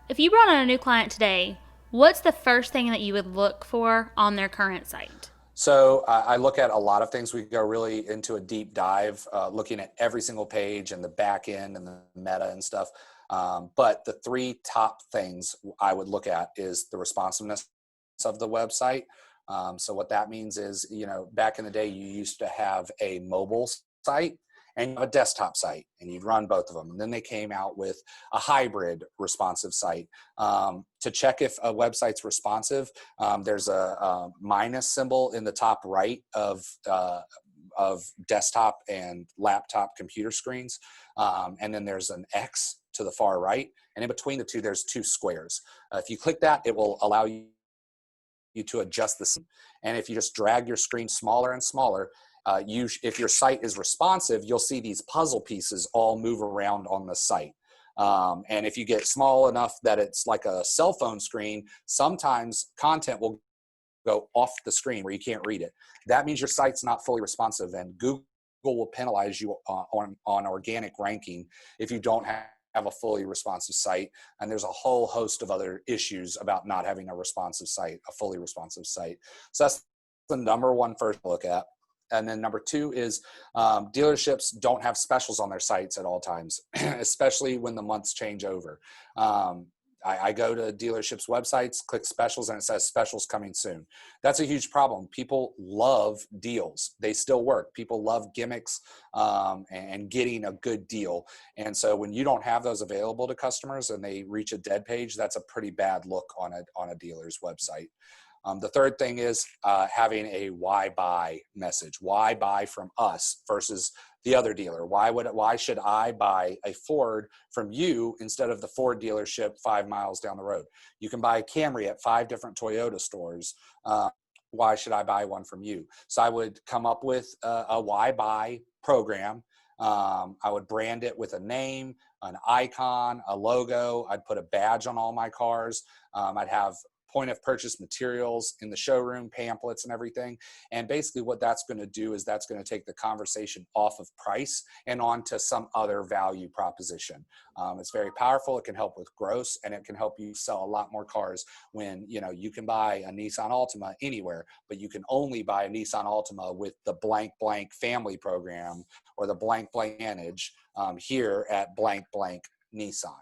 If you brought on a new client today, what's the first thing that you would look for on their current site? So I look at a lot of things. We go really into a deep dive, looking at every single page and the back end and the meta and stuff. But the three top things I would look at is the responsiveness of the website. So what that means is, back in the day, you used to have a mobile site and you have a desktop site, and you'd run both of them. And then they came out with a hybrid responsive site. To check if a website's responsive, there's a minus symbol in the top right of desktop and laptop computer screens. And then there's an X to the far right. And in between the two, there's two squares. If you click that, it will allow you to adjust the scene. And if you just drag your screen smaller and smaller, if your site is responsive, you'll see these puzzle pieces all move around on the site. And if you get small enough that it's like a cell phone screen, sometimes content will go off the screen where you can't read it. That means your site's not fully responsive, and Google will penalize you on organic ranking if you don't have a fully responsive site. And there's a whole host of other issues about not having a responsive site, a fully responsive site. So that's the number one first look at. And then number two is dealerships don't have specials on their sites at all times, especially when the months change over. I go to dealerships' websites, click specials, and it says specials coming soon. That's a huge problem. People love deals. They still work. People love gimmicks and getting a good deal. And so when you don't have those available to customers and they reach a dead page, that's a pretty bad look on a dealer's website. The third thing is having a why buy message. Why buy from us versus the other dealer? Why should I buy a Ford from you instead of the Ford dealership 5 miles down the road? You can buy a Camry at 5 different Toyota stores. Why should I buy one from you? So I would come up with a why buy program. I would brand it with a name, an icon, a logo. I'd put a badge on all my cars. I'd have point of purchase materials in the showroom, pamphlets and everything. And basically what that's going to do is that's going to take the conversation off of price and onto some other value proposition. It's very powerful. It can help with gross, and it can help you sell a lot more cars when, you can buy a Nissan Altima anywhere, but you can only buy a Nissan Altima with the blank blank family program or the blank blank manage here at blank blank Nissan.